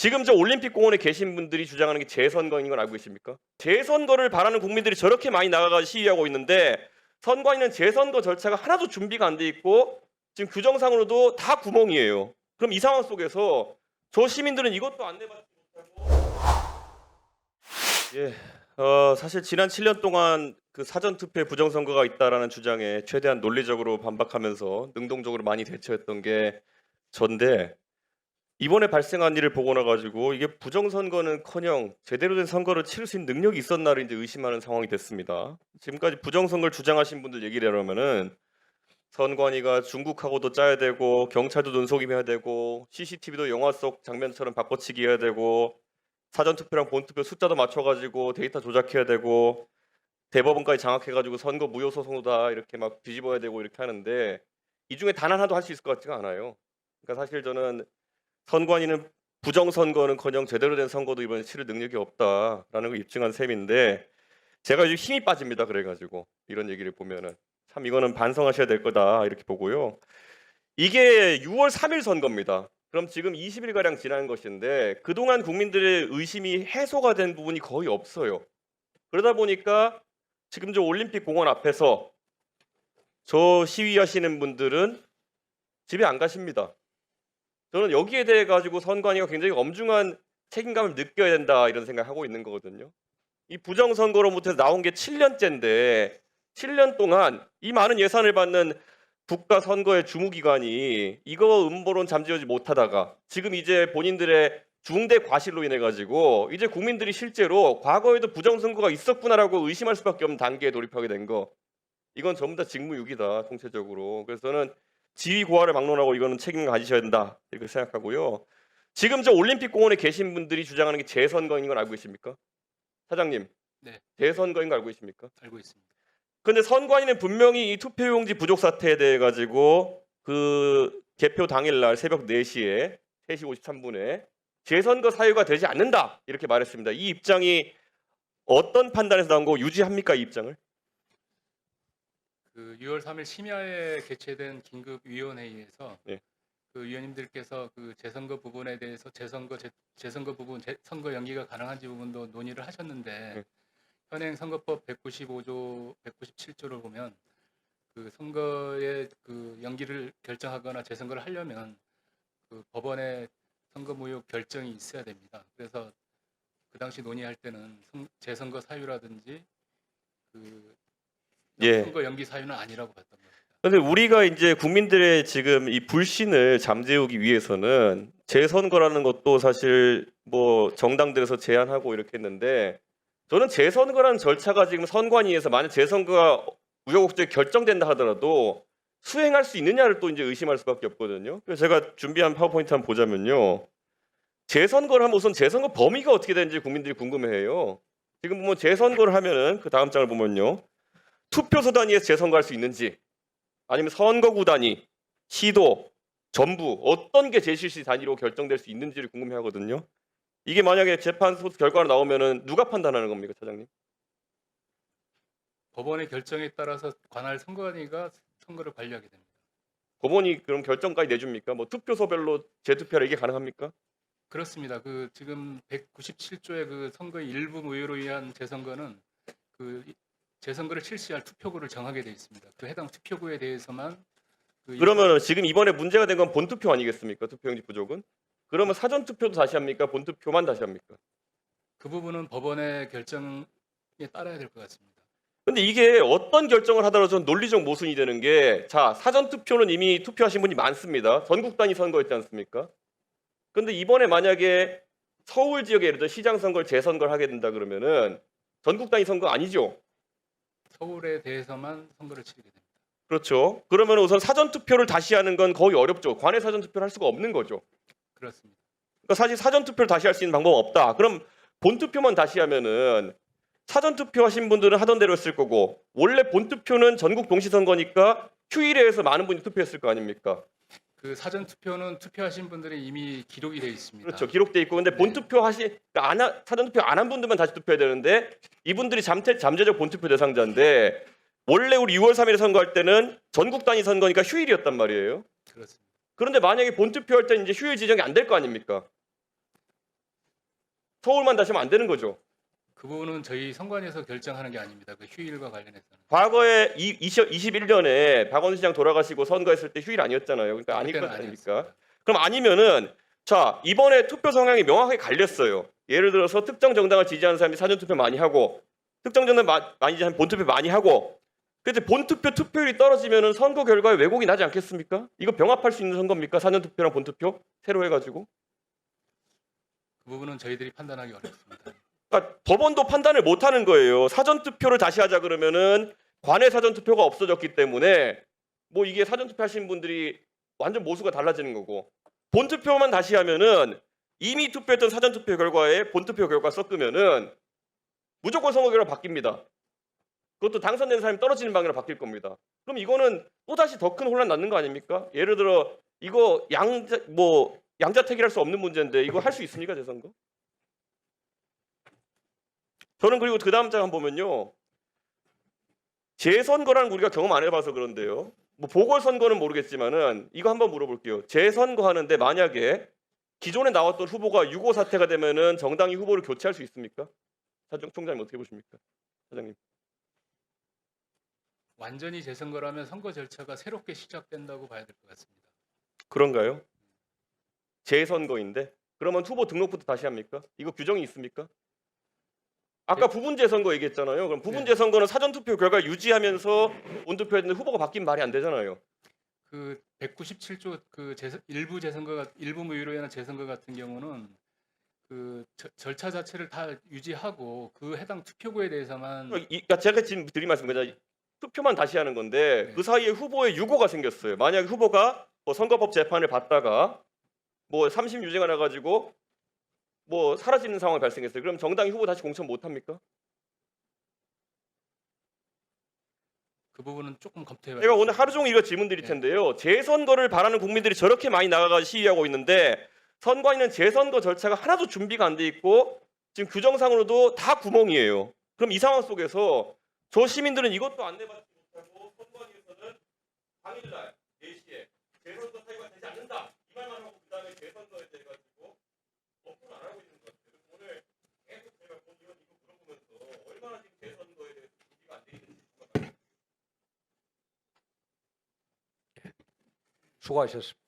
지금 저 올림픽 공원에 계신 분들이 주장하는 게 재선거인 걸 알고 계십니까? 재선거를 바라는 국민들이 저렇게 많이 나가서 시위하고 있는데 선관위는 재선거 절차가 하나도 준비가 안 돼 있고 지금 규정상으로도 다 구멍이에요. 그럼 이 상황 속에서 저 시민들은 이것도 안 내받지 못하고 사실 지난 7년 동안 그 사전투표에 부정선거가 있다라는 주장에 최대한 논리적으로 반박하면서 능동적으로 많이 대처했던 게 전데 이번에 발생한 일을 보고 나가지고 이게 부정선거는커녕 제대로 된 선거를 치를 수 있는 능력이 있었나를 이제 의심하는 상황이 됐습니다. 지금까지 부정선거를 주장하신 분들 얘기를 하면은 선관위가 중국하고도 짜야 되고 경찰도 눈속임해야 되고 CCTV도 영화 속 장면처럼 바꿔치기 해야 되고 사전투표랑 본투표 숫자도 맞춰가지고 데이터 조작해야 되고 대법원까지 장악해가지고 선거 무효 소송도 이렇게 막 뒤집어야 되고 이렇게 하는데 이 중에 단 하나도 할 수 있을 것 같지가 않아요. 그러니까 사실 저는 선관위는 부정선거는커녕 제대로 된 선거도 이번에 치를 능력이 없다라는 걸 입증한 셈인데 제가 요즘 힘이 빠집니다. 그래가지고 이런 얘기를 보면은 참 이거는 반성하셔야 될 거다 이렇게 보고요. 이게 6월 3일 선거입니다. 그럼 지금 20일가량 지난 것인데 그동안 국민들의 의심이 해소가 된 부분이 거의 없어요. 그러다 보니까 지금 저 올림픽 공원 앞에서 저 시위하시는 분들은 집에 안 가십니다. 저는 여기에 대해 가지고 선관위가 굉장히 엄중한 책임감을 느껴야 된다 이런 생각하고 있는 거거든요. 이 부정선거로부터 나온 게 7년째인데 7년 동안 이 많은 예산을 받는 국가 선거의 주무기관이 이거 음모론 잠재우지 못하다가 지금 이제 본인들의 중대 과실로 인해 가지고 이제 국민들이 실제로 과거에도 부정선거가 있었구나라고 의심할 수밖에 없는 단계에 돌입하게 된 거. 이건 전부 다 직무유기다 총체적으로. 그래서 저는 지위 고하를 막론하고 이거는 책임을 가지셔야 된다 이렇게 생각하고요. 지금 저 올림픽 공원에 계신 분들이 주장하는 게 재선거인 걸 알고 계십니까? 사장님, 네, 재선거인 거 알고 계십니까? 알고 있습니다. 근데 선관위는 분명히 이 투표용지 부족 사태에 대해 가지고 그 개표 당일날 새벽 4시에 3시 53분에 재선거 사유가 되지 않는다 이렇게 말했습니다. 이 입장이 어떤 판단에서 나온 거 유지합니까 이 입장을? 그 6월 3일 심야에 개최된 긴급 위원회의에서 네. 그 위원님들께서 그 재선거 부분에 대해서 재선거 부분 선거 연기가 가능한지 부분도 논의를 하셨는데 네. 현행 선거법 195조, 197조를 보면 그 선거의 그 연기를 결정하거나 재선거를 하려면 그 법원의 선거 무효 결정이 있어야 됩니다. 그래서 그 당시 논의할 때는 재선거 사유라든지 그 예. 선거 연기 사유는 아니라고 봤던 겁니다. 근데 우리가 이제 국민들의 지금 이 불신을 잠재우기 위해서는 재선거라는 것도 사실 뭐 정당들에서 제안하고 이렇게 했는데 저는 재선거라는 절차가 지금 선관위에서 만약 재선거가 우여곡절이 결정된다 하더라도 수행할 수 있느냐를 또 이제 의심할 수밖에 없거든요. 그래서 제가 준비한 파워포인트 한번 보자면요. 재선거를 하면 우선 재선거 범위가 어떻게 되는지 국민들이 궁금해해요. 지금 보면 재선거를 하면은 그 다음 장을 보면요. 투표소 단위에서 재선거할 수 있는지 아니면 선거구 단위, 시도, 전부 어떤 게 제 실시 단위로 결정될 수 있는지를 궁금해하거든요. 이게 만약에 재판소 결과가 나오면은 누가 판단하는 겁니까, 차장님? 법원의 결정에 따라서 관할 선관위가 선거를 관리하게 됩니다. 법원이 그럼 결정까지 내줍니까? 뭐 투표소별로 재투표를 이게 가능합니까? 그렇습니다. 그 지금 197조의 그 선거의 일부 무효로 위한 재선거는 그 재선거를 실시할 투표구를 정하게 돼 있습니다. 그 해당 투표구에 대해서만 그러면 지금 이번에 문제가 된 건 본투표 아니겠습니까? 투표용지 부족은? 그러면 사전 투표도 다시 합니까? 본투표만 다시 합니까? 그 부분은 법원의 결정에 따라야 될 것 같습니다. 근데 이게 어떤 결정을 하더라도 전 논리적 모순이 되는 게 자, 사전 투표는 이미 투표하신 분이 많습니다. 전국 단위 선거였지 않습니까? 근데 이번에 만약에 서울 지역에 예를 들어 시장 선거를 재선거를 하게 된다 그러면은 전국 단위 선거 아니죠? 서울에 대해서만 선거를 치르게 됩니다. 그렇죠. 그러면 우선 사전 투표를 다시 하는 건 거의 어렵죠. 관외 사전 투표를 할 수가 없는 거죠. 그렇습니다. 그러니까 사실 사전 투표를 다시 할 수 있는 방법은 없다. 그럼 본 투표만 다시 하면은 사전 투표하신 분들은 하던 대로 했을 거고 원래 본 투표는 전국 동시 선거니까 휴일에 해서 많은 분이 투표했을 거 아닙니까? 그 사전 투표는 투표하신 분들이 이미 기록이 되어 있습니다. 그렇죠. 기록돼 있고 근데 본 투표 사전 투표 안 한 분들만 다시 투표해야 되는데 이분들이 잠재적 본 투표 대상자인데 원래 우리 6월 3일에 선거할 때는 전국 단위 선거니까 휴일이었단 말이에요. 그렇습니다. 그런데 만약에 본 투표할 때는 이제 휴일 지정이 안 될 거 아닙니까? 서울만 다시 하면 안 되는 거죠. 그 부분은 저희 선관위에서 결정하는 게 아닙니다. 그 휴일과 관련해서는. 과거에 2021년에 박원순 시장 돌아가시고 선거했을 때 휴일 아니었잖아요. 그러니까 아닐 것 그때는 아닙니까? 아니었습니다. 그럼 아니면은 자 이번에 투표 성향이 명확하게 갈렸어요. 예를 들어서 특정 정당을 지지하는 사람이 사전투표 많이 하고 특정 정당 많이 지지하는 본투표 많이 하고 근데 본투표 투표율이 떨어지면은 선거 결과에 왜곡이 나지 않겠습니까? 이거 병합할 수 있는 선거입니까? 사전투표랑 본투표 새로 해가지고 그 부분은 저희들이 판단하기 어렵습니다. 그러니까 법원도 판단을 못하는 거예요. 사전투표를 다시 하자 그러면은 관외 사전투표가 없어졌기 때문에 뭐 이게 사전투표 하시는 분들이 완전 모수가 달라지는 거고 본투표만 다시 하면은 이미 투표했던 사전투표 결과에 본투표 결과 섞으면은 무조건 선거 결과 바뀝니다. 그것도 당선된 사람이 떨어지는 방향으로 바뀔 겁니다. 그럼 이거는 또 다시 더 큰 혼란 낳는 거 아닙니까? 예를 들어 이거 양자택일할 수 없는 문제인데 이거 할 수 있습니까 재선거? 저는 그리고 그 다음 장 한번 보면요. 재선거라는 거 우리가 경험 안 해봐서 그런데요. 뭐 보궐선거는 모르겠지만은 이거 한번 물어볼게요. 재선거 하는데 만약에 기존에 나왔던 후보가 6.5 사태가 되면은 정당이 후보를 교체할 수 있습니까? 총장님 어떻게 보십니까? 사장님. 완전히 재선거라면 선거 절차가 새롭게 시작된다고 봐야 될 것 같습니다. 그런가요? 재선거인데 그러면 후보 등록부터 다시 합니까? 이거 규정이 있습니까? 아까 부분 재선거 얘기했잖아요. 그럼 부분 네. 재선거는 사전투표 결과 유지하면서 본투표했는데 후보가 바뀌면 말이 안 되잖아요. 그 197조 그 일부 재선거 일부 무효로 인한 재선거 같은 경우는 그 절차 자체를 다 유지하고 그 해당 투표구에 대해서만 그러니까 제가 지금 드린 말씀 그냥 투표만 다시 하는 건데 네. 그 사이에 후보의 유고가 생겼어요. 만약에 후보가 뭐 선거법 재판을 받다가 뭐 3심 유죄가 나가지고 뭐 사라지는 상황이 발생했어요. 그럼 정당이 후보 다시 공천 못 합니까? 그 부분은 조금 검토해봐야 제가 오늘 하루 종일 이거 질문 드릴 네. 텐데요. 재선거를 바라는 국민들이 저렇게 많이 나가서 시위하고 있는데 선관위는 재선거 절차가 하나도 준비가 안 돼 있고 지금 규정상으로도 다 구멍이에요. 그럼 이 상황 속에서 저 시민들은 이것도 안내받지 못하고 선관위에서는 당일날 4시에 재선거 사유가 되지 않는다 이 말만 하고 그 다음에 재선거에 대해 가지고 업로드 안 하고 있는 것 같아요. 오늘 계속 제가 이거 물어보면서 얼마나 지금 재선거에 대해서 준비가 안 돼 있는지 수고하셨습니다.